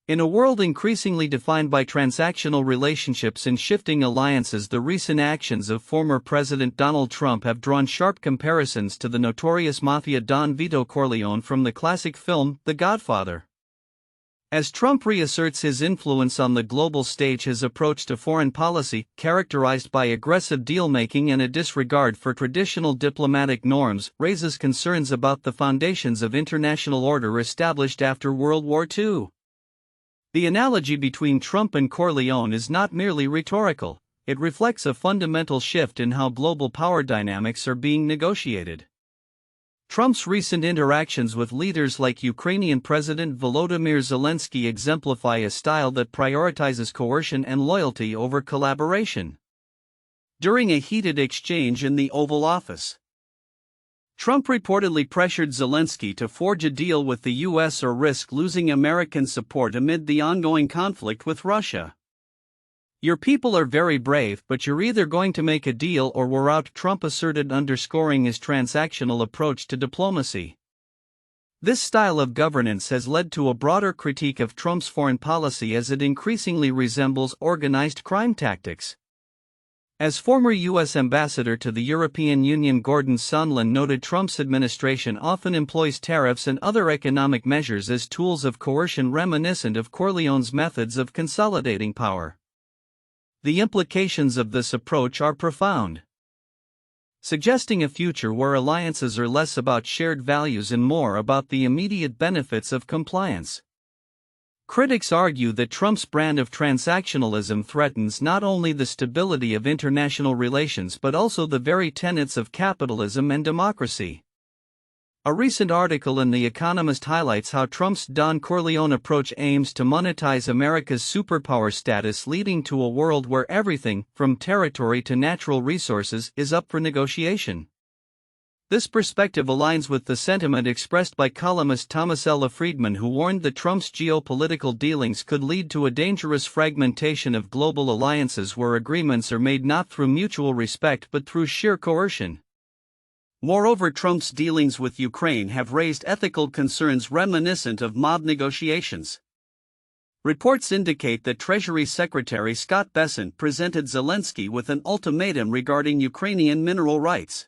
In a world increasingly defined by transactional relationships and shifting alliances, the recent actions of former President Donald Trump have drawn sharp comparisons to the notorious mafia don Vito Corleone from the classic film The Godfather. As Trump reasserts his influence on the global stage, his approach to foreign policy, characterized by aggressive deal-making and a disregard for traditional diplomatic norms, raises concerns about the foundations of international order established after World War II. The analogy between Trump and Corleone is not merely rhetorical, it reflects a fundamental shift in how global power dynamics are being negotiated. Trump's recent interactions with leaders like Ukrainian President Volodymyr Zelenskyy exemplify a style that prioritizes coercion and loyalty over collaboration. During a heated exchange in the Oval Office, Trump reportedly pressured Zelenskyy to forge a deal with the U.S. or risk losing American support amid the ongoing conflict with Russia. "Your people are very brave, but you're either going to make a deal or we're out," Trump asserted, underscoring his transactional approach to diplomacy. This style of governance has led to a broader critique of Trump's foreign policy as it increasingly resembles organized crime tactics. As former U.S. Ambassador to the European Union Gordon Sondland noted, Trump's administration often employs tariffs and other economic measures as tools of coercion reminiscent of Corleone's methods of consolidating power. The implications of this approach are profound, suggesting a future where alliances are less about shared values and more about the immediate benefits of compliance. Critics argue that Trump's brand of transactionalism threatens not only the stability of international relations but also the very tenets of capitalism and democracy. A recent article in The Economist highlights how Trump's Don Corleone approach aims to monetize America's superpower status, leading to a world where everything, from territory to natural resources, is up for negotiation. This perspective aligns with the sentiment expressed by columnist Thomasella Friedman, who warned that Trump's geopolitical dealings could lead to a dangerous fragmentation of global alliances where agreements are made not through mutual respect but through sheer coercion. Moreover, Trump's dealings with Ukraine have raised ethical concerns reminiscent of mob negotiations. Reports indicate that Treasury Secretary Scott Bessent presented Zelenskyy with an ultimatum regarding Ukrainian mineral rights,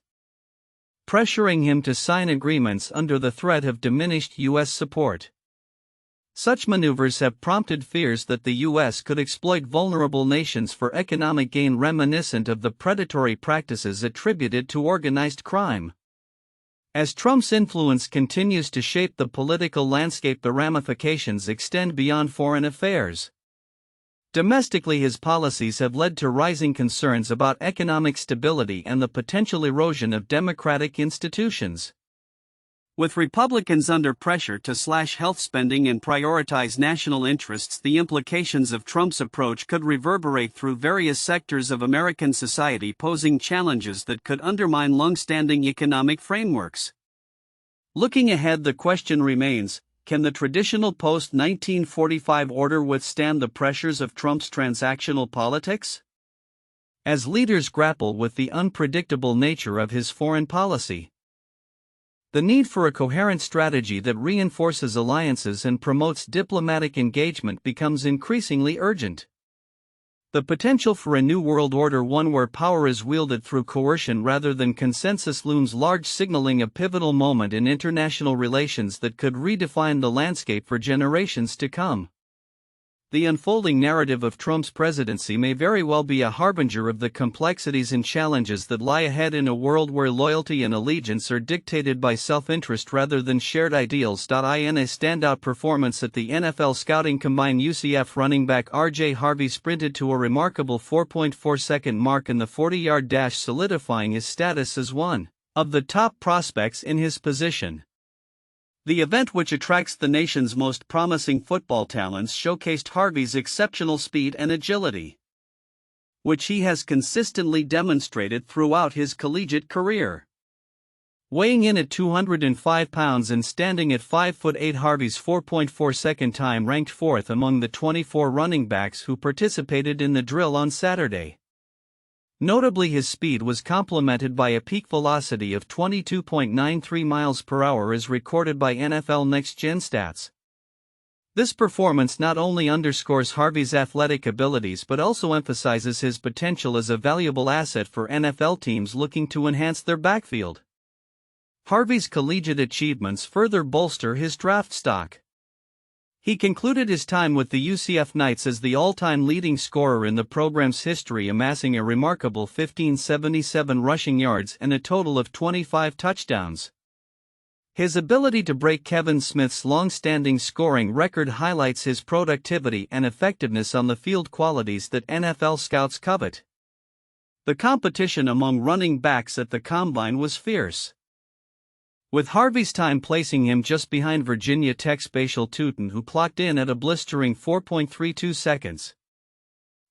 pressuring him to sign agreements under the threat of diminished U.S. support. Such maneuvers have prompted fears that the U.S. could exploit vulnerable nations for economic gain, reminiscent of the predatory practices attributed to organized crime. As Trump's influence continues to shape the political landscape, the ramifications extend beyond foreign affairs. Domestically, his policies have led to rising concerns about economic stability and the potential erosion of democratic institutions. With Republicans under pressure to slash health spending and prioritize national interests, the implications of Trump's approach could reverberate through various sectors of American society, posing challenges that could undermine long-standing economic frameworks. Looking ahead, the question remains: can the traditional post-1945 order withstand the pressures of Trump's transactional politics? As leaders grapple with the unpredictable nature of his foreign policy, the need for a coherent strategy that reinforces alliances and promotes diplomatic engagement becomes increasingly urgent. The potential for a new world order, one where power is wielded through coercion rather than consensus, looms large, signaling a pivotal moment in international relations that could redefine the landscape for generations to come. The unfolding narrative of Trump's presidency may very well be a harbinger of the complexities and challenges that lie ahead in a world where loyalty and allegiance are dictated by self-interest rather than shared ideals. In a standout performance at the NFL Scouting Combine, UCF running back R.J. Harvey sprinted to a remarkable 4.4-second mark in the 40-yard dash, solidifying his status as one of the top prospects in his position. The event, which attracts the nation's most promising football talents, showcased Harvey's exceptional speed and agility, which he has consistently demonstrated throughout his collegiate career. Weighing in at 205 pounds and standing at 5'8", Harvey's 4.4-second time ranked fourth among the 24 running backs who participated in the drill on Saturday. Notably, his speed was complemented by a peak velocity of 22.93 miles per hour as recorded by NFL Next Gen Stats. This performance not only underscores Harvey's athletic abilities but also emphasizes his potential as a valuable asset for NFL teams looking to enhance their backfield. Harvey's collegiate achievements further bolster his draft stock. He concluded his time with the UCF Knights as the all-time leading scorer in the program's history, amassing a remarkable 1,577 rushing yards and a total of 25 touchdowns. His ability to break Kevin Smith's long-standing scoring record highlights his productivity and effectiveness on the field, qualities that NFL scouts covet. The competition among running backs at the Combine was fierce, with Harvey's time placing him just behind Virginia Tech's Bashal Tutin, who clocked in at a blistering 4.32 seconds.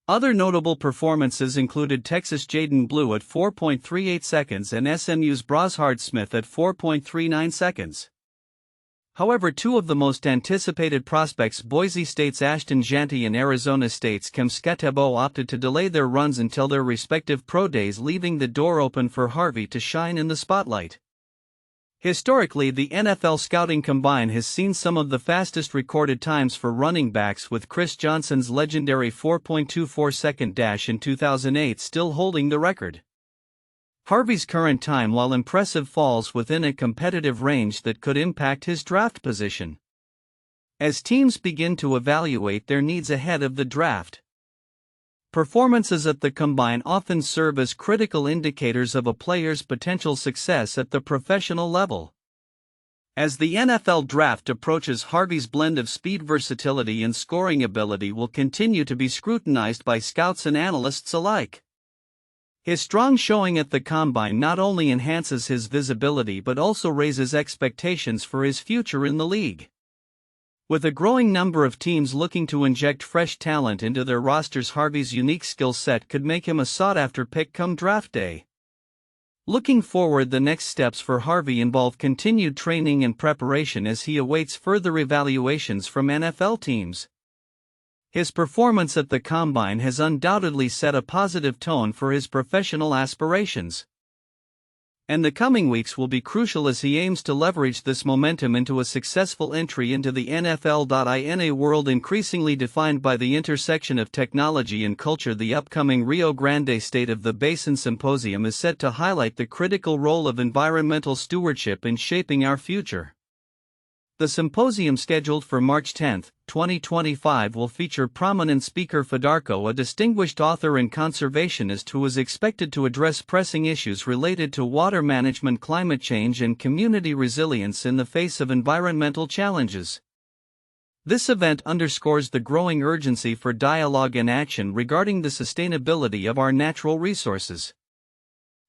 Other notable performances included Texas' Jaden Blue at 4.38 seconds and SMU's Brashard Smith at 4.39 seconds. However, two of the most anticipated prospects, Boise State's Ashton Jeanty and Arizona State's Kem Skatebo, opted to delay their runs until their respective pro days, leaving the door open for Harvey to shine in the spotlight. Historically, the NFL Scouting Combine has seen some of the fastest recorded times for running backs, with Chris Johnson's legendary 4.24-second dash in 2008 still holding the record. Harvey's current time, while impressive, falls within a competitive range that could impact his draft position as teams begin to evaluate their needs ahead of the draft. Performances at the Combine often serve as critical indicators of a player's potential success at the professional level. As the NFL Draft approaches, Harvey's blend of speed, versatility, and scoring ability will continue to be scrutinized by scouts and analysts alike. His strong showing at the Combine not only enhances his visibility but also raises expectations for his future in the league. With a growing number of teams looking to inject fresh talent into their rosters, Harvey's unique skill set could make him a sought-after pick come draft day. Looking forward, the next steps for Harvey involve continued training and preparation as he awaits further evaluations from NFL teams. His performance at the Combine has undoubtedly set a positive tone for his professional aspirations, and the coming weeks will be crucial as he aims to leverage this momentum into a successful entry into the NFL. In a world increasingly defined by the intersection of technology and culture, the upcoming Rio Grande State of the Basin Symposium is set to highlight the critical role of environmental stewardship in shaping our future. The symposium, scheduled for March 10, 2025, will feature prominent speaker Fedarko, a distinguished author and conservationist who is expected to address pressing issues related to water management, climate change, and community resilience in the face of environmental challenges. This event underscores the growing urgency for dialogue and action regarding the sustainability of our natural resources.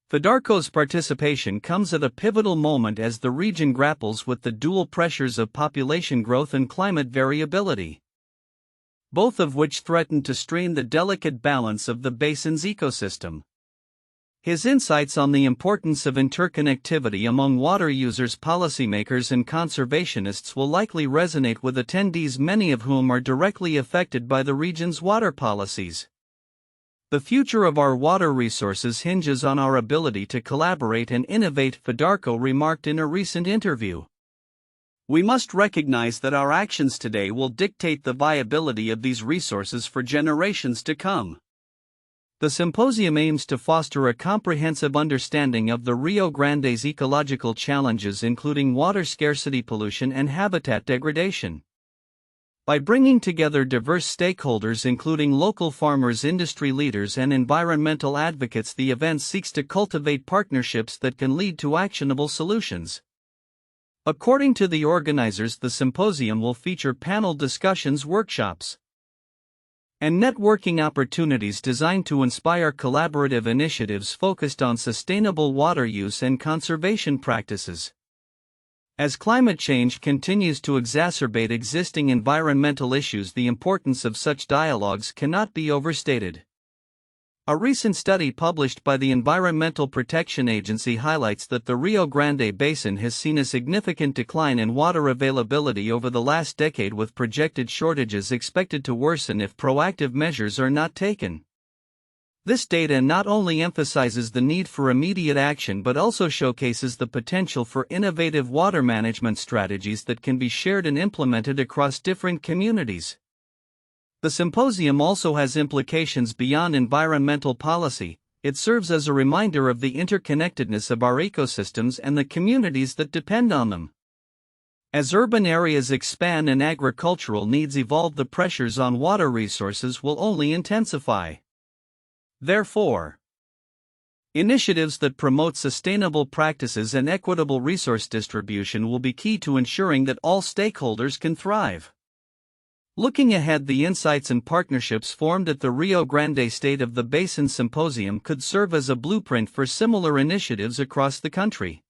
Fedarko's participation comes at a pivotal moment as the region grapples with the dual pressures of population growth and climate variability, both of which threaten to strain the delicate balance of the basin's ecosystem. His insights on the importance of interconnectivity among water users, policymakers, and conservationists will likely resonate with attendees, many of whom are directly affected by the region's water policies. The future of our water resources hinges on our ability to collaborate and innovate, Fedarko remarked in a recent interview. We must recognize that our actions today will dictate the viability of these resources for generations to come. The symposium aims to foster a comprehensive understanding of the Rio Grande's ecological challenges, including water scarcity, pollution, and habitat degradation. By bringing together diverse stakeholders including local farmers, industry leaders, and environmental advocates, the event seeks to cultivate partnerships that can lead to actionable solutions. According to the organizers, the symposium will feature panel discussions, workshops, and networking opportunities designed to inspire collaborative initiatives focused on sustainable water use and conservation practices. As climate change continues to exacerbate existing environmental issues, the importance of such dialogues cannot be overstated. A recent study published by the Environmental Protection Agency highlights that the Rio Grande Basin has seen a significant decline in water availability over the last decade, with projected shortages expected to worsen if proactive measures are not taken. This data not only emphasizes the need for immediate action but also showcases the potential for innovative water management strategies that can be shared and implemented across different communities. The symposium also has implications beyond environmental policy. It serves as a reminder of the interconnectedness of our ecosystems and the communities that depend on them. As urban areas expand and agricultural needs evolve, the pressures on water resources will only intensify. Therefore, initiatives that promote sustainable practices and equitable resource distribution will be key to ensuring that all stakeholders can thrive. Looking ahead, the insights and partnerships formed at the Rio Grande State of the Basin Symposium could serve as a blueprint for similar initiatives across the country.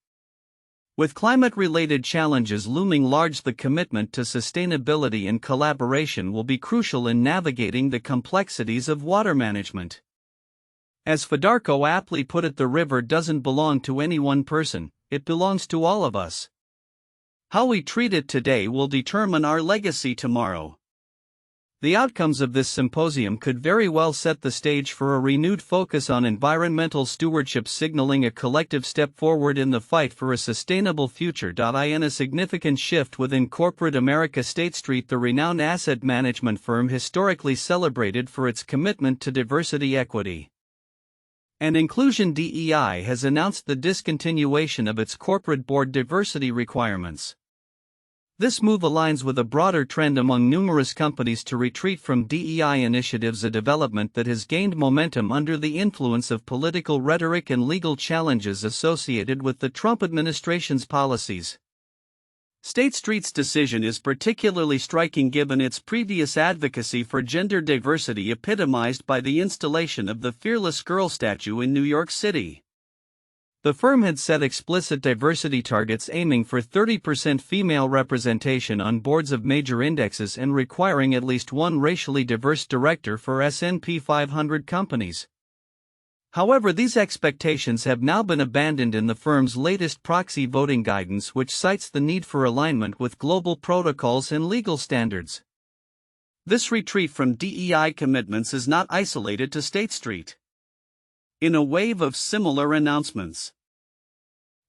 With climate-related challenges looming large, the commitment to sustainability and collaboration will be crucial in navigating the complexities of water management. As Federico aptly put it, the river doesn't belong to any one person, it belongs to all of us. How we treat it today will determine our legacy tomorrow. The outcomes of this symposium could very well set the stage for a renewed focus on environmental stewardship, signaling a collective step forward in the fight for a sustainable future. In a significant shift within corporate America, State Street, the renowned asset management firm historically celebrated for its commitment to diversity, equity, and inclusion, DEI, has announced the discontinuation of its corporate board diversity requirements. This move aligns with a broader trend among numerous companies to retreat from DEI initiatives, a development that has gained momentum under the influence of political rhetoric and legal challenges associated with the Trump administration's policies. State Street's decision is particularly striking given its previous advocacy for gender diversity, epitomized by the installation of the Fearless Girl statue in New York City. The firm had set explicit diversity targets aiming for 30% female representation on boards of major indexes and requiring at least one racially diverse director for S&P 500 companies. However, these expectations have now been abandoned in the firm's latest proxy voting guidance, which cites the need for alignment with global protocols and legal standards. This retreat from DEI commitments is not isolated to State Street. In a wave of similar announcements,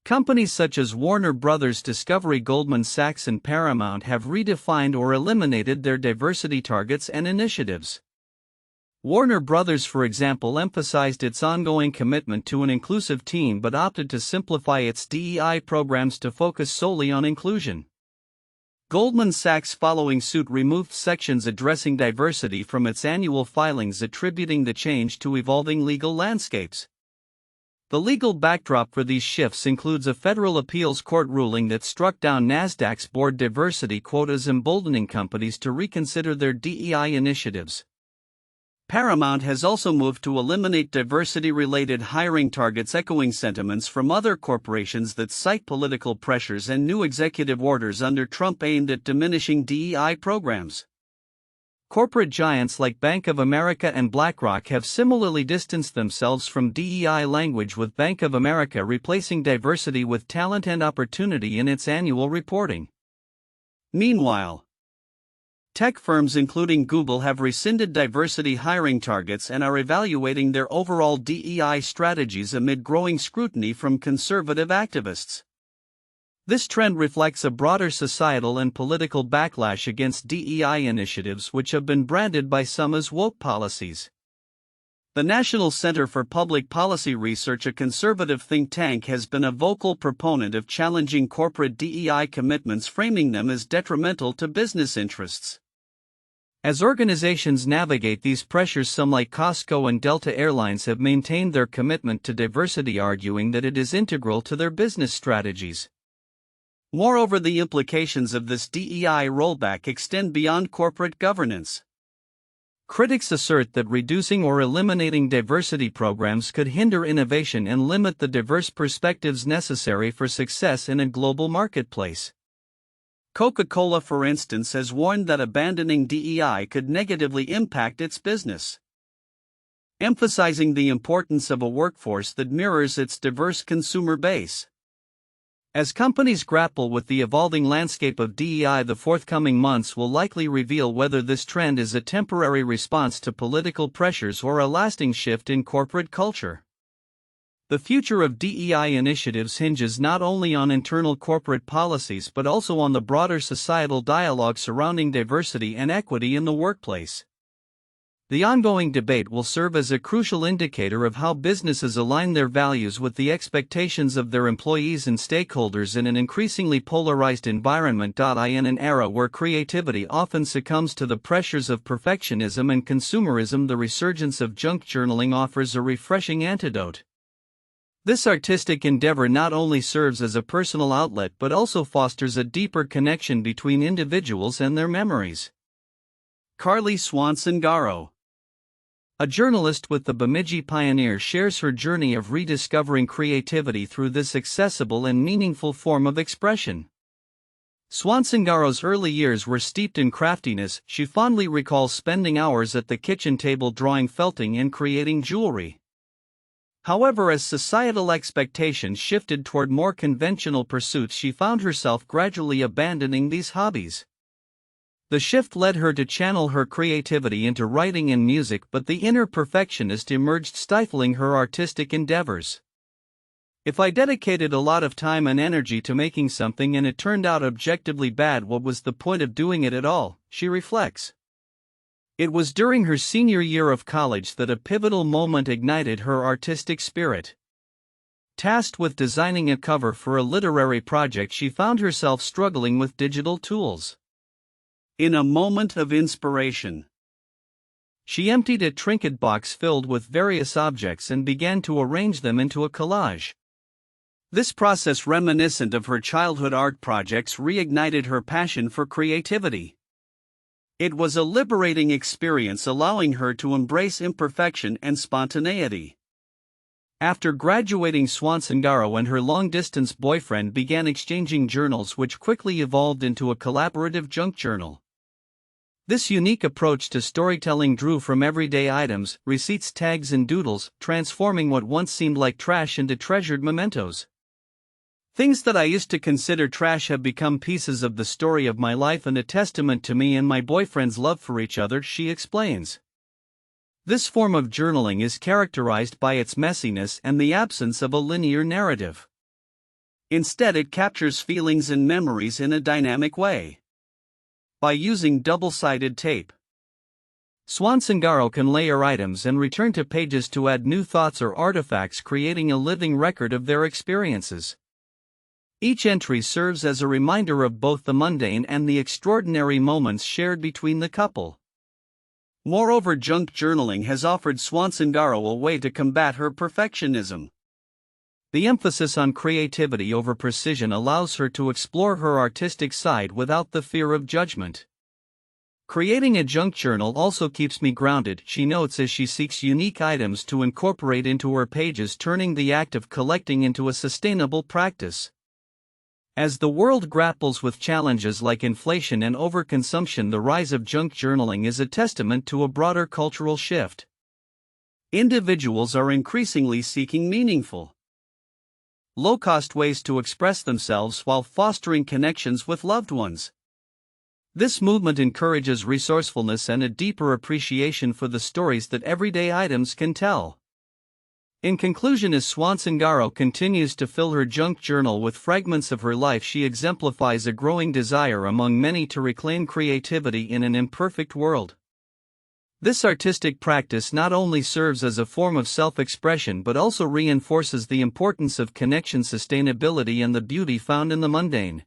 companies such as Warner Bros. Discovery, Goldman Sachs, and Paramount have redefined or eliminated their diversity targets and initiatives. Warner Bros., for example, emphasized its ongoing commitment to an inclusive team but opted to simplify its DEI programs to focus solely on inclusion. Goldman Sachs, following suit, removed sections addressing diversity from its annual filings, attributing the change to evolving legal landscapes. The legal backdrop for these shifts includes a federal appeals court ruling that struck down Nasdaq's board diversity quotas, emboldening companies to reconsider their DEI initiatives. Paramount has also moved to eliminate diversity-related hiring targets, echoing sentiments from other corporations that cite political pressures and new executive orders under Trump aimed at diminishing DEI programs. Corporate giants like Bank of America and BlackRock have similarly distanced themselves from DEI language, with Bank of America replacing diversity with talent and opportunity in its annual reporting. Meanwhile, tech firms including Google have rescinded diversity hiring targets and are evaluating their overall DEI strategies amid growing scrutiny from conservative activists. This trend reflects a broader societal and political backlash against DEI initiatives, which have been branded by some as woke policies. The National Center for Public Policy Research, a conservative think tank, has been a vocal proponent of challenging corporate DEI commitments, framing them as detrimental to business interests. As organizations navigate these pressures, some like Costco and Delta Airlines have maintained their commitment to diversity, arguing that it is integral to their business strategies. Moreover, the implications of this DEI rollback extend beyond corporate governance. Critics assert that reducing or eliminating diversity programs could hinder innovation and limit the diverse perspectives necessary for success in a global marketplace. Coca-Cola, for instance, has warned that abandoning DEI could negatively impact its business, emphasizing the importance of a workforce that mirrors its diverse consumer base. As companies grapple with the evolving landscape of DEI, the forthcoming months will likely reveal whether this trend is a temporary response to political pressures or a lasting shift in corporate culture. The future of DEI initiatives hinges not only on internal corporate policies but also on the broader societal dialogue surrounding diversity and equity in the workplace. The ongoing debate will serve as a crucial indicator of how businesses align their values with the expectations of their employees and stakeholders in an increasingly polarized environment. In an era where creativity often succumbs to the pressures of perfectionism and consumerism, the resurgence of junk journaling offers a refreshing antidote. This artistic endeavor not only serves as a personal outlet but also fosters a deeper connection between individuals and their memories. Carly Swanson-Garo, a journalist with the Bemidji Pioneer, shares her journey of rediscovering creativity through this accessible and meaningful form of expression. Swanson-Garo's early years were steeped in craftiness. She fondly recalls spending hours at the kitchen table drawing felting and creating jewelry. However, as societal expectations shifted toward more conventional pursuits, she found herself gradually abandoning these hobbies. The shift led her to channel her creativity into writing and music, but the inner perfectionist emerged, stifling her artistic endeavors. If I dedicated a lot of time and energy to making something and it turned out objectively bad, what was the point of doing it at all, she reflects. It was during her senior year of college that a pivotal moment ignited her artistic spirit. Tasked with designing a cover for a literary project, she found herself struggling with digital tools. In a moment of inspiration, she emptied a trinket box filled with various objects and began to arrange them into a collage. This process, reminiscent of her childhood art projects, reignited her passion for creativity. It was a liberating experience, allowing her to embrace imperfection and spontaneity. After graduating, Swanson-Garo and her long-distance boyfriend began exchanging journals, which quickly evolved into a collaborative junk journal. This unique approach to storytelling drew from everyday items, receipts, tags, and doodles, transforming what once seemed like trash into treasured mementos. Things that I used to consider trash have become pieces of the story of my life and a testament to me and my boyfriend's love for each other, she explains. This form of journaling is characterized by its messiness and the absence of a linear narrative. Instead, it captures feelings and memories in a dynamic way. By using double-sided tape, Swanson-Garo can layer items and return to pages to add new thoughts or artifacts, creating a living record of their experiences. Each entry serves as a reminder of both the mundane and the extraordinary moments shared between the couple. Moreover, junk journaling has offered Swanson-Garo a way to combat her perfectionism. The emphasis on creativity over precision allows her to explore her artistic side without the fear of judgment. Creating a junk journal also keeps me grounded, she notes as she seeks unique items to incorporate into her pages, turning the act of collecting into a sustainable practice. As the world grapples with challenges like inflation and overconsumption, the rise of junk journaling is a testament to a broader cultural shift. Individuals are increasingly seeking meaningful, low-cost ways to express themselves while fostering connections with loved ones. This movement encourages resourcefulness and a deeper appreciation for the stories that everyday items can tell. In conclusion, as Swanson-Garo continues to fill her junk journal with fragments of her life, she exemplifies a growing desire among many to reclaim creativity in an imperfect world. This artistic practice not only serves as a form of self-expression but also reinforces the importance of connection, sustainability, and the beauty found in the mundane.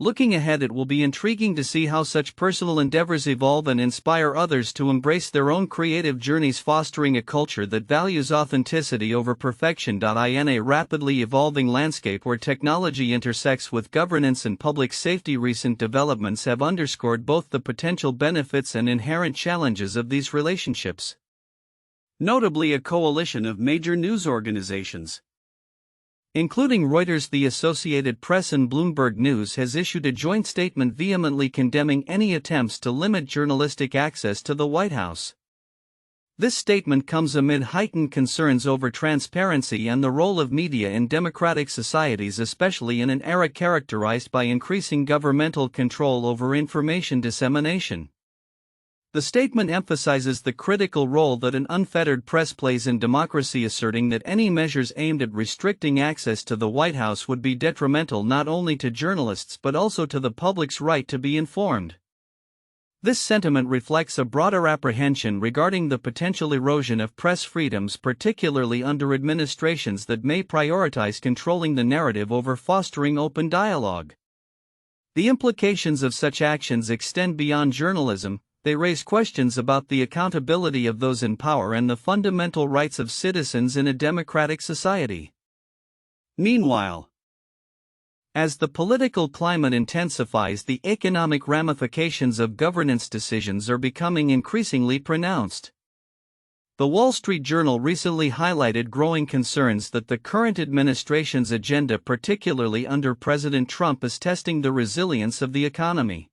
Looking ahead, it will be intriguing to see how such personal endeavors evolve and inspire others to embrace their own creative journeys, fostering a culture that values authenticity over perfection. In a rapidly evolving landscape where technology intersects with governance and public safety, recent developments have underscored both the potential benefits and inherent challenges of these relationships. Notably, a coalition of major news organizations, including Reuters, the Associated Press, and Bloomberg News, has issued a joint statement vehemently condemning any attempts to limit journalistic access to the White House. This statement comes amid heightened concerns over transparency and the role of media in democratic societies, especially in an era characterized by increasing governmental control over information dissemination. The statement emphasizes the critical role that an unfettered press plays in democracy, asserting that any measures aimed at restricting access to the White House would be detrimental not only to journalists but also to the public's right to be informed. This sentiment reflects a broader apprehension regarding the potential erosion of press freedoms, particularly under administrations that may prioritize controlling the narrative over fostering open dialogue. The implications of such actions extend beyond journalism. They raise questions about the accountability of those in power and the fundamental rights of citizens in a democratic society. Meanwhile, as the political climate intensifies, the economic ramifications of governance decisions are becoming increasingly pronounced. The Wall Street Journal recently highlighted growing concerns that the current administration's agenda, particularly under President Trump, is testing the resilience of the economy.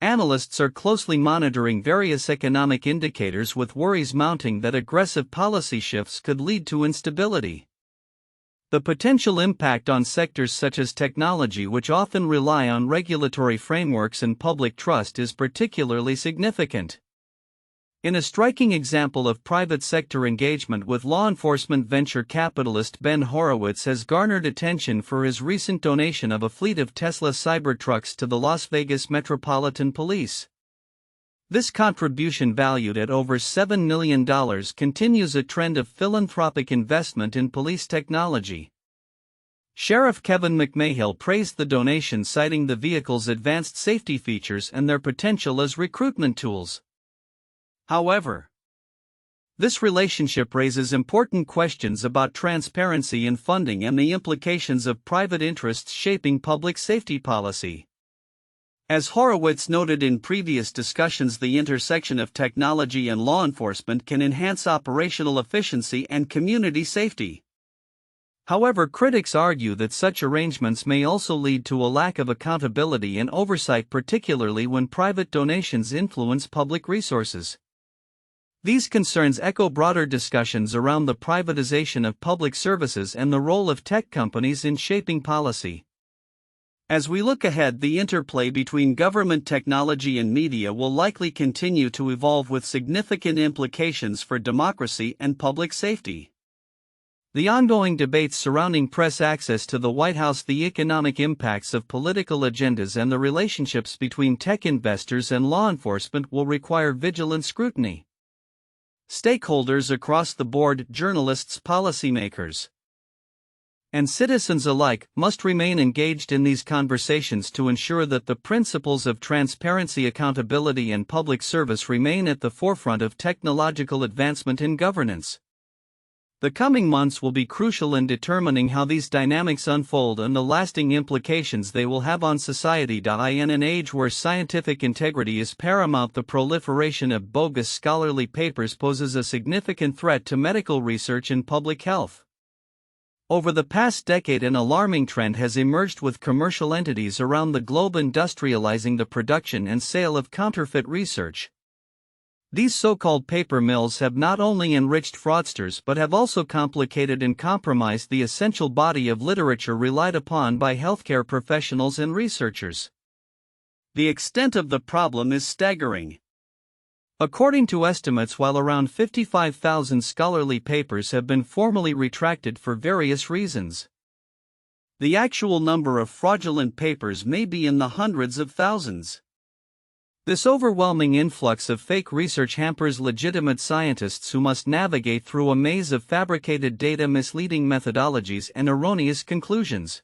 Analysts are closely monitoring various economic indicators, with worries mounting that aggressive policy shifts could lead to instability. The potential impact on sectors such as technology, which often rely on regulatory frameworks and public trust, is particularly significant. In a striking example of private sector engagement with law enforcement, venture capitalist Ben Horowitz has garnered attention for his recent donation of a fleet of Tesla Cybertrucks to the Las Vegas Metropolitan Police. This contribution, valued at over $7 million, continues a trend of philanthropic investment in police technology. Sheriff Kevin McMahill praised the donation, citing the vehicle's advanced safety features and their potential as recruitment tools. However, this relationship raises important questions about transparency in funding and the implications of private interests shaping public safety policy. As Horowitz noted in previous discussions, the intersection of technology and law enforcement can enhance operational efficiency and community safety. However, critics argue that such arrangements may also lead to a lack of accountability and oversight, particularly when private donations influence public resources. These concerns echo broader discussions around the privatization of public services and the role of tech companies in shaping policy. As we look ahead, the interplay between government, technology, and media will likely continue to evolve, with significant implications for democracy and public safety. The ongoing debates surrounding press access to the White House, the economic impacts of political agendas, and the relationships between tech investors and law enforcement will require vigilant scrutiny. Stakeholders across the board, journalists, policymakers, and citizens alike, must remain engaged in these conversations to ensure that the principles of transparency, accountability, and public service remain at the forefront of technological advancement in governance. The coming months will be crucial in determining how these dynamics unfold and the lasting implications they will have on society. In an age where scientific integrity is paramount, the proliferation of bogus scholarly papers poses a significant threat to medical research and public health. Over the past decade, an alarming trend has emerged, with commercial entities around the globe industrializing the production and sale of counterfeit research. These so-called paper mills have not only enriched fraudsters but have also complicated and compromised the essential body of literature relied upon by healthcare professionals and researchers. The extent of the problem is staggering. According to estimates, while around 55,000 scholarly papers have been formally retracted for various reasons, the actual number of fraudulent papers may be in the hundreds of thousands. This overwhelming influx of fake research hampers legitimate scientists, who must navigate through a maze of fabricated data, misleading methodologies, and erroneous conclusions.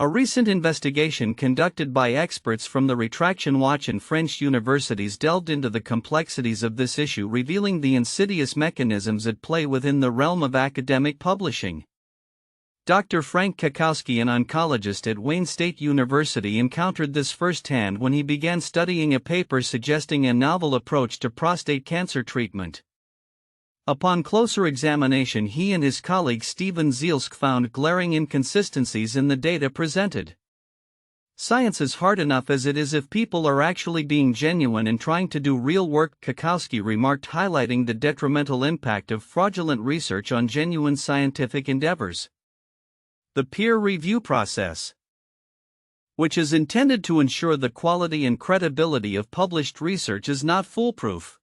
A recent investigation conducted by experts from the Retraction Watch and French universities delved into the complexities of this issue, revealing the insidious mechanisms at play within the realm of academic publishing. Dr. Frank Kakowski, an oncologist at Wayne State University, encountered this firsthand when he began studying a paper suggesting a novel approach to prostate cancer treatment. Upon closer examination, he and his colleague Steven Zielsk found glaring inconsistencies in the data presented. Science is hard enough as it is if people are actually being genuine and trying to do real work, Kakowski remarked, highlighting the detrimental impact of fraudulent research on genuine scientific endeavors. The peer review process, which is intended to ensure the quality and credibility of published research, is not foolproof.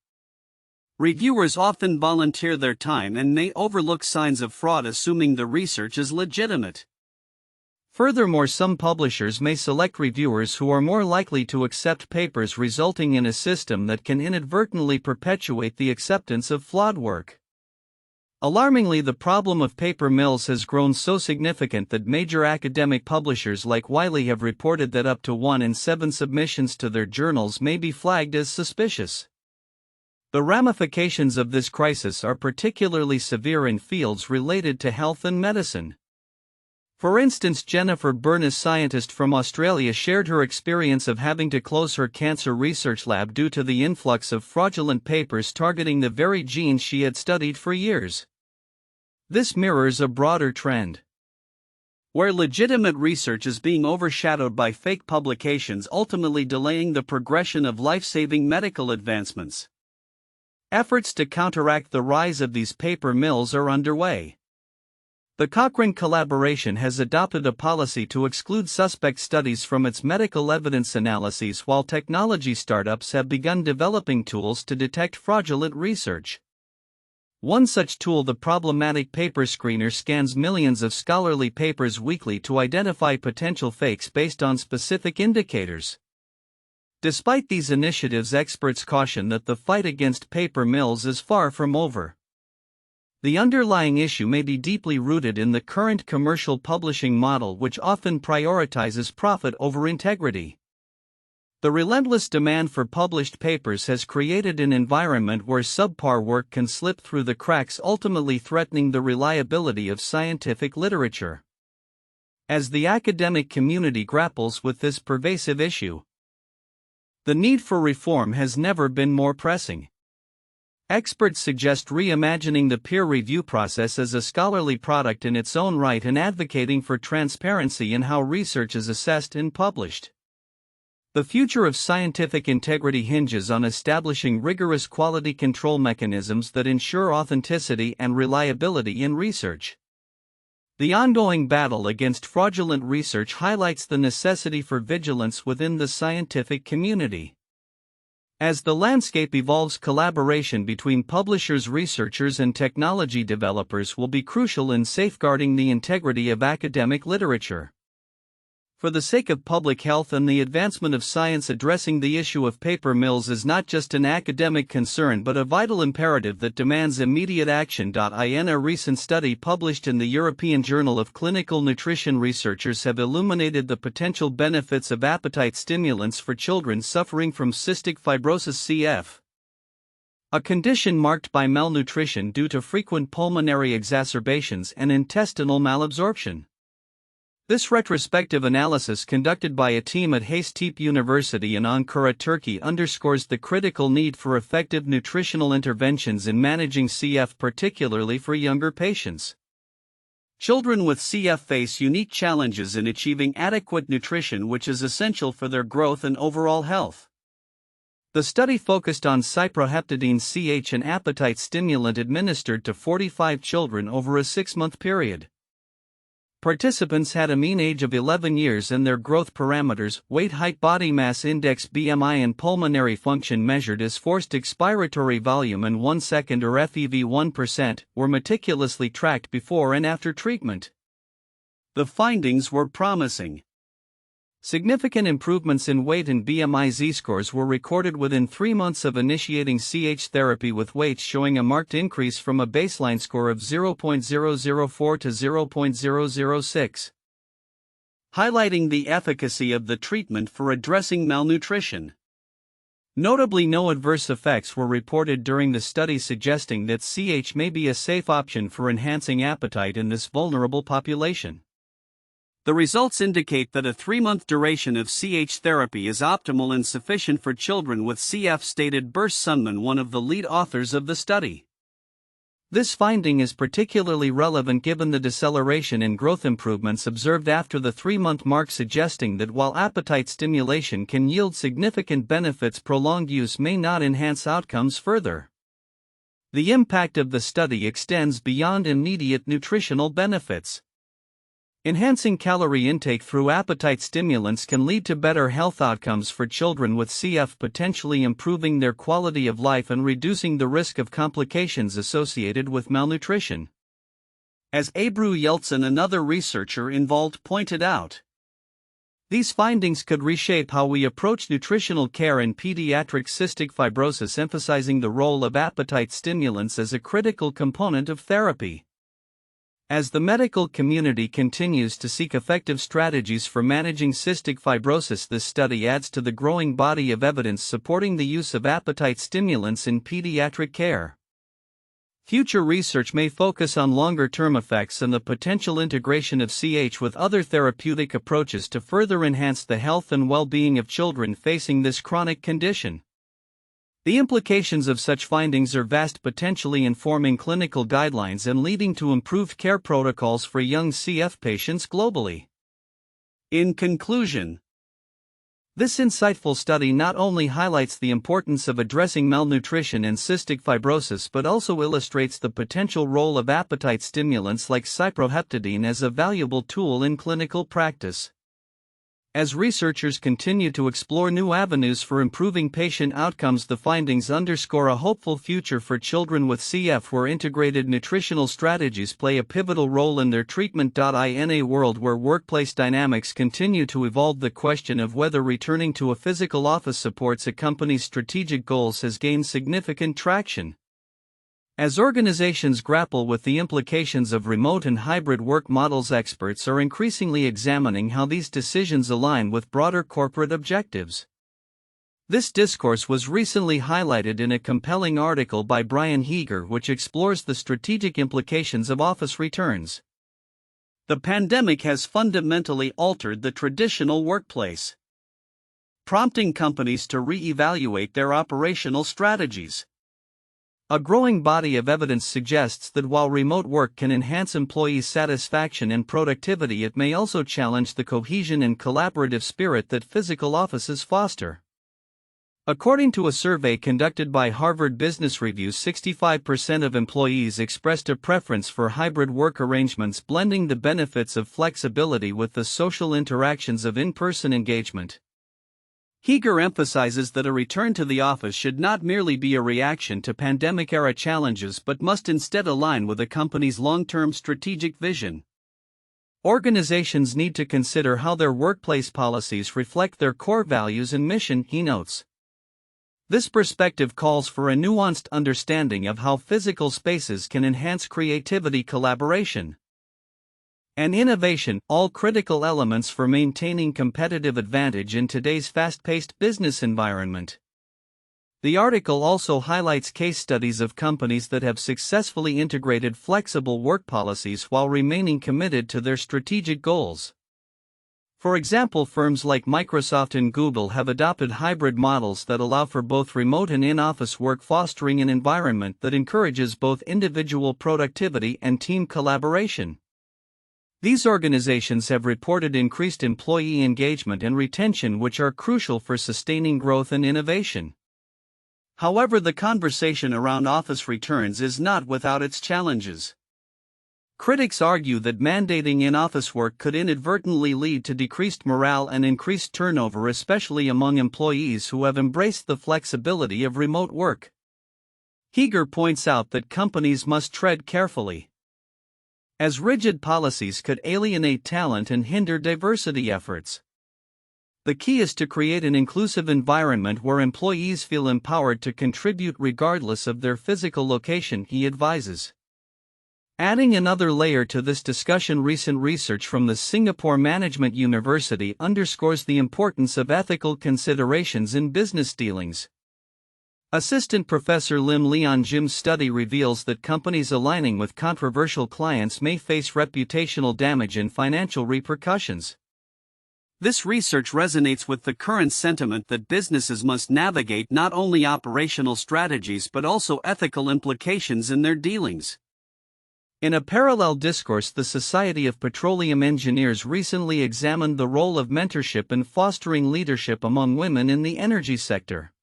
Reviewers often volunteer their time and may overlook signs of fraud, assuming the research is legitimate. Furthermore, some publishers may select reviewers who are more likely to accept papers, resulting in a system that can inadvertently perpetuate the acceptance of flawed work. Alarmingly, the problem of paper mills has grown so significant that major academic publishers like Wiley have reported that up to 1 in 7 submissions to their journals may be flagged as suspicious. The ramifications of this crisis are particularly severe in fields related to health and medicine. For instance, Jennifer Byrne, a scientist from Australia, shared her experience of having to close her cancer research lab due to the influx of fraudulent papers targeting the very genes she had studied for years. This mirrors a broader trend, where legitimate research is being overshadowed by fake publications, ultimately delaying the progression of life-saving medical advancements. Efforts to counteract the rise of these paper mills are underway. The Cochrane collaboration has adopted a policy to exclude suspect studies from its medical evidence analyses, while technology startups have begun developing tools to detect fraudulent research. One such tool, the Problematic Paper Screener, scans millions of scholarly papers weekly to identify potential fakes based on specific indicators. Despite these initiatives, experts caution that the fight against paper mills is far from over. The underlying issue may be deeply rooted in the current commercial publishing model, which often prioritizes profit over integrity. The relentless demand for published papers has created an environment where subpar work can slip through the cracks, ultimately threatening the reliability of scientific literature. As the academic community grapples with this pervasive issue, the need for reform has never been more pressing. Experts suggest reimagining the peer review process as a scholarly product in its own right and advocating for transparency in how research is assessed and published. The future of scientific integrity hinges on establishing rigorous quality control mechanisms that ensure authenticity and reliability in research. The ongoing battle against fraudulent research highlights the necessity for vigilance within the scientific community. As the landscape evolves, collaboration between publishers, researchers, and technology developers will be crucial in safeguarding the integrity of academic literature. For the sake of public health and the advancement of science, addressing the issue of paper mills is not just an academic concern but a vital imperative that demands immediate action. In a recent study published in the European Journal of Clinical Nutrition, researchers have illuminated the potential benefits of appetite stimulants for children suffering from cystic fibrosis (CF), a condition marked by malnutrition due to frequent pulmonary exacerbations and intestinal malabsorption. This retrospective analysis, conducted by a team at Hacettepe University in Ankara, Turkey, underscores the critical need for effective nutritional interventions in managing CF, particularly for younger patients. Children with CF face unique challenges in achieving adequate nutrition, which is essential for their growth and overall health. The study focused on cyproheptadine CH, an appetite stimulant administered to 45 children over a 6-month period. Participants had a mean age of 11 years and their growth parameters, weight, height, body mass index (BMI), and pulmonary function measured as forced expiratory volume and 1 second or FEV 1%, were meticulously tracked before and after treatment. The findings were promising. Significant improvements in weight and BMI z-scores were recorded within 3 months of initiating CH therapy, with weights showing a marked increase from a baseline score of 0.004 to 0.006, highlighting the efficacy of the treatment for addressing malnutrition. Notably, no adverse effects were reported during the study, suggesting that CH may be a safe option for enhancing appetite in this vulnerable population. The results indicate that a 3-month duration of CH therapy is optimal and sufficient for children with CF, stated Burs Sundman, one of the lead authors of the study. This finding is particularly relevant given the deceleration in growth improvements observed after the 3-month mark, suggesting that while appetite stimulation can yield significant benefits, prolonged use may not enhance outcomes further. The impact of the study extends beyond immediate nutritional benefits. Enhancing calorie intake through appetite stimulants can lead to better health outcomes for children with CF, potentially improving their quality of life and reducing the risk of complications associated with malnutrition. As Abru Yeltsin, another researcher involved, pointed out, these findings could reshape how we approach nutritional care in pediatric cystic fibrosis, emphasizing the role of appetite stimulants as a critical component of therapy. As the medical community continues to seek effective strategies for managing cystic fibrosis, this study adds to the growing body of evidence supporting the use of appetite stimulants in pediatric care. Future research may focus on longer-term effects and the potential integration of CH with other therapeutic approaches to further enhance the health and well-being of children facing this chronic condition. The implications of such findings are vast, potentially informing clinical guidelines and leading to improved care protocols for young CF patients globally. In conclusion, this insightful study not only highlights the importance of addressing malnutrition and cystic fibrosis but also illustrates the potential role of appetite stimulants like cyproheptadine as a valuable tool in clinical practice. As researchers continue to explore new avenues for improving patient outcomes, the findings underscore a hopeful future for children with CF where integrated nutritional strategies play a pivotal role in their treatment. In a world where workplace dynamics continue to evolve, the question of whether returning to a physical office supports a company's strategic goals has gained significant traction. As organizations grapple with the implications of remote and hybrid work models, experts are increasingly examining how these decisions align with broader corporate objectives. This discourse was recently highlighted in a compelling article by Brian Heeger, which explores the strategic implications of office returns. The pandemic has fundamentally altered the traditional workplace, prompting companies to re-evaluate their operational strategies. A growing body of evidence suggests that while remote work can enhance employee satisfaction and productivity, it may also challenge the cohesion and collaborative spirit that physical offices foster. According to a survey conducted by Harvard Business Review, 65% of employees expressed a preference for hybrid work arrangements, blending the benefits of flexibility with the social interactions of in-person engagement. Heeger emphasizes that a return to the office should not merely be a reaction to pandemic-era challenges but must instead align with a company's long-term strategic vision. Organizations need to consider how their workplace policies reflect their core values and mission, he notes. This perspective calls for a nuanced understanding of how physical spaces can enhance creativity, collaboration, and innovation, all critical elements for maintaining competitive advantage in today's fast-paced business environment. The article also highlights case studies of companies that have successfully integrated flexible work policies while remaining committed to their strategic goals. For example, firms like Microsoft and Google have adopted hybrid models that allow for both remote and in-office work, fostering an environment that encourages both individual productivity and team collaboration. These organizations have reported increased employee engagement and retention, which are crucial for sustaining growth and innovation. However, the conversation around office returns is not without its challenges. Critics argue that mandating in-office work could inadvertently lead to decreased morale and increased turnover, especially among employees who have embraced the flexibility of remote work. Heeger points out that companies must tread carefully, as rigid policies could alienate talent and hinder diversity efforts. The key is to create an inclusive environment where employees feel empowered to contribute regardless of their physical location, he advises. Adding another layer to this discussion, recent research from the Singapore Management University underscores the importance of ethical considerations in business dealings. Assistant Professor Lim Leon Jim's study reveals that companies aligning with controversial clients may face reputational damage and financial repercussions. This research resonates with the current sentiment that businesses must navigate not only operational strategies but also ethical implications in their dealings. In a parallel discourse, the Society of Petroleum Engineers recently examined the role of mentorship in fostering leadership among women in the energy sector.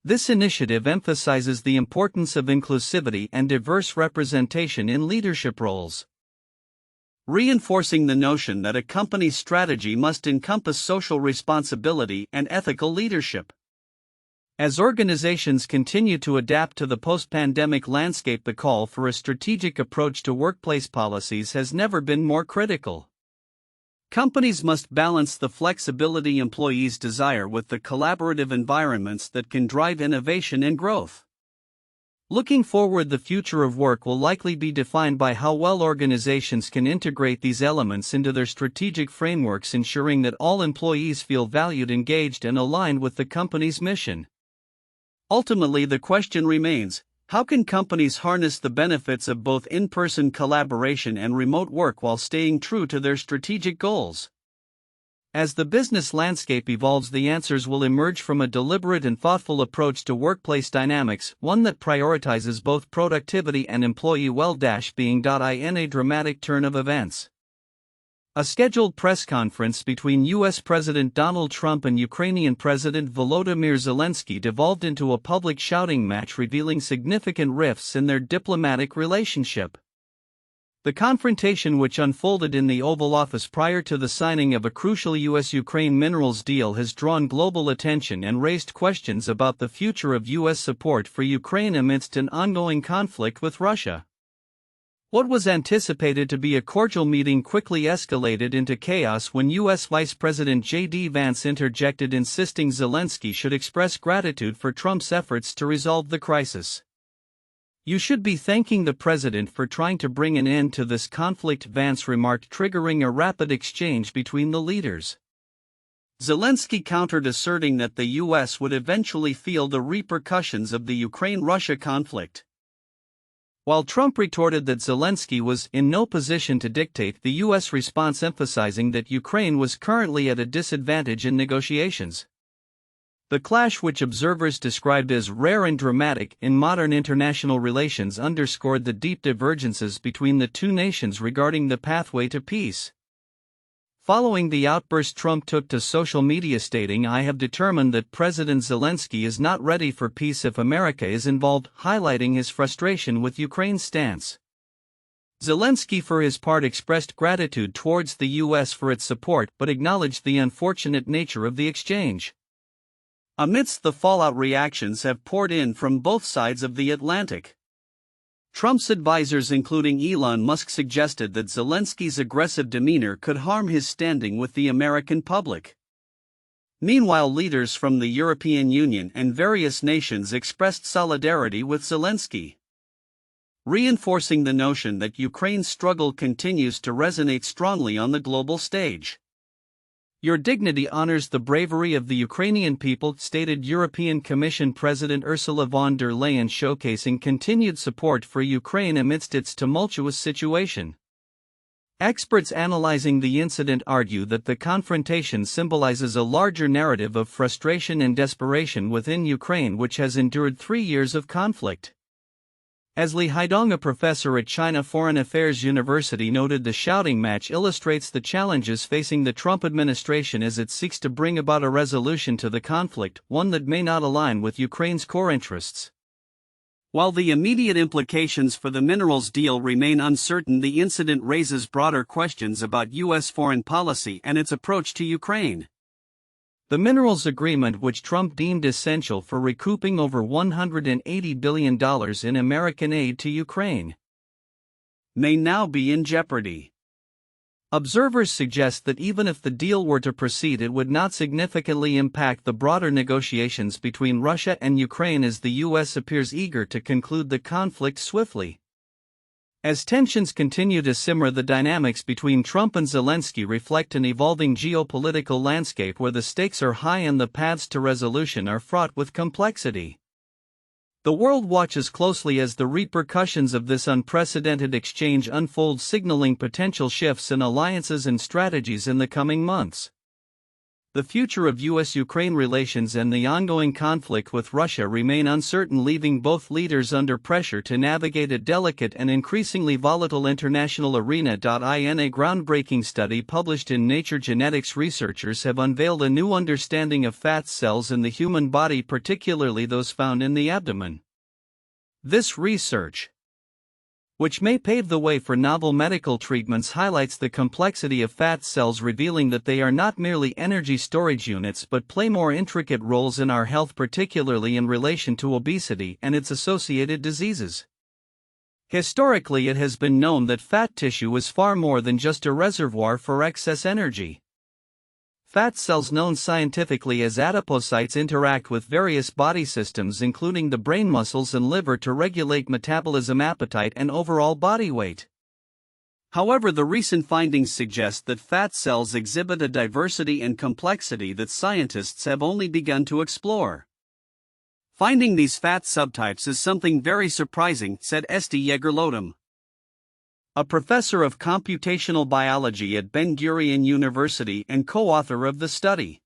This initiative emphasizes the importance of inclusivity and diverse representation in leadership roles, reinforcing the notion that a company's strategy must encompass social responsibility and ethical leadership. As organizations continue to adapt to the post-pandemic landscape, the call for a strategic approach to workplace policies has never been more critical. Companies must balance the flexibility employees desire with the collaborative environments that can drive innovation and growth. Looking forward, the future of work will likely be defined by how well organizations can integrate these elements into their strategic frameworks, ensuring that all employees feel valued, engaged, and aligned with the company's mission. Ultimately, the question remains: how can companies harness the benefits of both in-person collaboration and remote work while staying true to their strategic goals? As the business landscape evolves, the answers will emerge from a deliberate and thoughtful approach to workplace dynamics, one that prioritizes both productivity and employee well-being. In a dramatic turn of events, a scheduled press conference between U.S. President Donald Trump and Ukrainian President Volodymyr Zelenskyy devolved into a public shouting match, revealing significant rifts in their diplomatic relationship. The confrontation, which unfolded in the Oval Office prior to the signing of a crucial U.S.-Ukraine minerals deal, has drawn global attention and raised questions about the future of U.S. support for Ukraine amidst an ongoing conflict with Russia. What was anticipated to be a cordial meeting quickly escalated into chaos when U.S. Vice President J.D. Vance interjected, insisting Zelenskyy should express gratitude for Trump's efforts to resolve the crisis. "You should be thanking the president for trying to bring an end to this conflict," Vance remarked, triggering a rapid exchange between the leaders. Zelenskyy countered, asserting that the U.S. would eventually feel the repercussions of the Ukraine-Russia conflict, while Trump retorted that Zelenskyy was in no position to dictate, the U.S. response emphasizing that Ukraine was currently at a disadvantage in negotiations. The clash, which observers described as rare and dramatic in modern international relations, underscored the deep divergences between the two nations regarding the pathway to peace. Following the outburst, Trump took to social media, stating, "I have determined that President Zelenskyy is not ready for peace if America is involved," highlighting his frustration with Ukraine's stance. Zelenskyy, for his part, expressed gratitude towards the U.S. for its support, but acknowledged the unfortunate nature of the exchange. Amidst the fallout, reactions have poured in from both sides of the Atlantic. Trump's advisors, including Elon Musk, suggested that Zelenskyy's aggressive demeanor could harm his standing with the American public. Meanwhile, leaders from the European Union and various nations expressed solidarity with Zelenskyy, reinforcing the notion that Ukraine's struggle continues to resonate strongly on the global stage. "Your dignity honors the bravery of the Ukrainian people," stated European Commission President Ursula von der Leyen, showcasing continued support for Ukraine amidst its tumultuous situation. Experts analyzing the incident argue that the confrontation symbolizes a larger narrative of frustration and desperation within Ukraine, which has endured 3 years of conflict. As Li Haidong, a professor at China Foreign Affairs University, noted, the shouting match illustrates the challenges facing the Trump administration as it seeks to bring about a resolution to the conflict, one that may not align with Ukraine's core interests. While the immediate implications for the minerals deal remain uncertain, the incident raises broader questions about U.S. foreign policy and its approach to Ukraine. The minerals agreement, which Trump deemed essential for recouping over $180 billion in American aid to Ukraine, may now be in jeopardy. Observers suggest that even if the deal were to proceed, it would not significantly impact the broader negotiations between Russia and Ukraine, as the U.S. appears eager to conclude the conflict swiftly. As tensions continue to simmer, the dynamics between Trump and Zelenskyy reflect an evolving geopolitical landscape where the stakes are high and the paths to resolution are fraught with complexity. The world watches closely as the repercussions of this unprecedented exchange unfold, signaling potential shifts in alliances and strategies in the coming months. The future of US-Ukraine relations and the ongoing conflict with Russia remain uncertain, leaving both leaders under pressure to navigate a delicate and increasingly volatile international arena. In a groundbreaking study published in Nature Genetics, researchers have unveiled a new understanding of fat cells in the human body, particularly those found in the abdomen. This research, which may pave the way for novel medical treatments, highlights the complexity of fat cells, revealing that they are not merely energy storage units but play more intricate roles in our health, particularly in relation to obesity and its associated diseases. Historically, it has been known that fat tissue is far more than just a reservoir for excess energy. Fat cells, known scientifically as adipocytes, interact with various body systems, including the brain, muscles, and liver, to regulate metabolism, appetite, and overall body weight. However, the recent findings suggest that fat cells exhibit a diversity and complexity that scientists have only begun to explore. Finding these fat subtypes is something very surprising, said Esti Yegerlodem, a professor of computational biology at Ben-Gurion University and co-author of the study.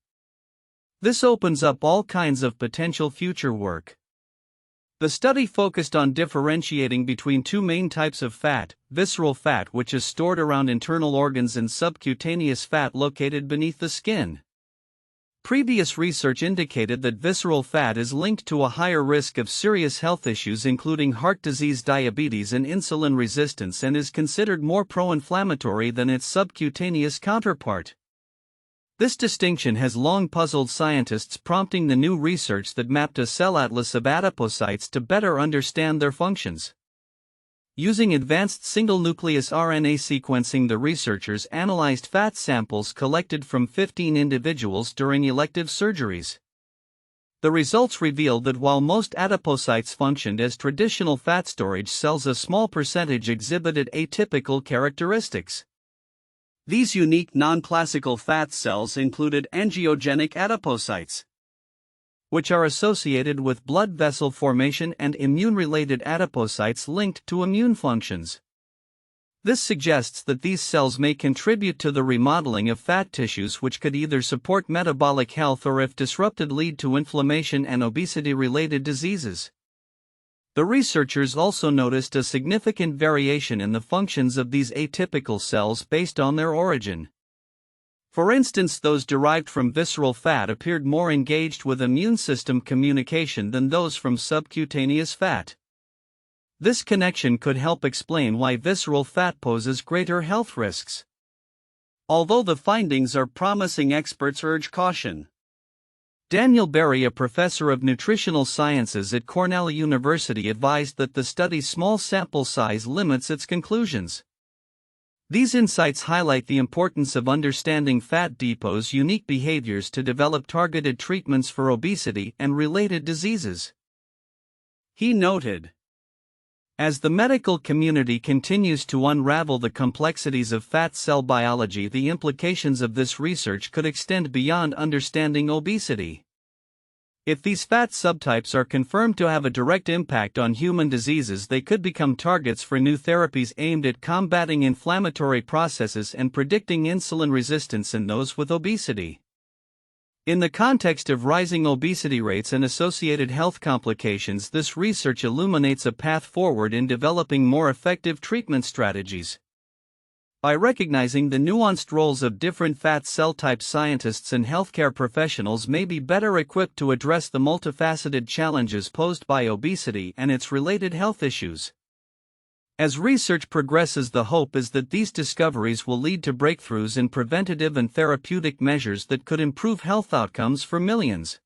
This opens up all kinds of potential future work. The study focused on differentiating between two main types of fat: visceral fat, which is stored around internal organs, and subcutaneous fat located beneath the skin. Previous research indicated that visceral fat is linked to a higher risk of serious health issues, including heart disease, diabetes, and insulin resistance, and is considered more pro-inflammatory than its subcutaneous counterpart. This distinction has long puzzled scientists, prompting the new research that mapped a cell atlas of adipocytes to better understand their functions. Using advanced single-nucleus RNA sequencing, the researchers analyzed fat samples collected from 15 individuals during elective surgeries. The results revealed that while most adipocytes functioned as traditional fat storage cells, a small percentage exhibited atypical characteristics. These unique non-classical fat cells included angiogenic adipocytes, which are associated with blood vessel formation, and immune-related adipocytes linked to immune functions. This suggests that these cells may contribute to the remodeling of fat tissues, which could either support metabolic health or, if disrupted, lead to inflammation and obesity-related diseases. The researchers also noticed a significant variation in the functions of these atypical cells based on their origin. For instance, those derived from visceral fat appeared more engaged with immune system communication than those from subcutaneous fat. This connection could help explain why visceral fat poses greater health risks. Although the findings are promising, experts urge caution. Daniel Berry, a professor of nutritional sciences at Cornell University, advised that the study's small sample size limits its conclusions. These insights highlight the importance of understanding fat depots' unique behaviors to develop targeted treatments for obesity and related diseases. He noted, as the medical community continues to unravel the complexities of fat cell biology, the implications of this research could extend beyond understanding obesity. If these fat subtypes are confirmed to have a direct impact on human diseases, they could become targets for new therapies aimed at combating inflammatory processes and predicting insulin resistance in those with obesity. In the context of rising obesity rates and associated health complications, this research illuminates a path forward in developing more effective treatment strategies. By recognizing the nuanced roles of different fat cell types, scientists and healthcare professionals may be better equipped to address the multifaceted challenges posed by obesity and its related health issues. As research progresses, the hope is that these discoveries will lead to breakthroughs in preventative and therapeutic measures that could improve health outcomes for millions.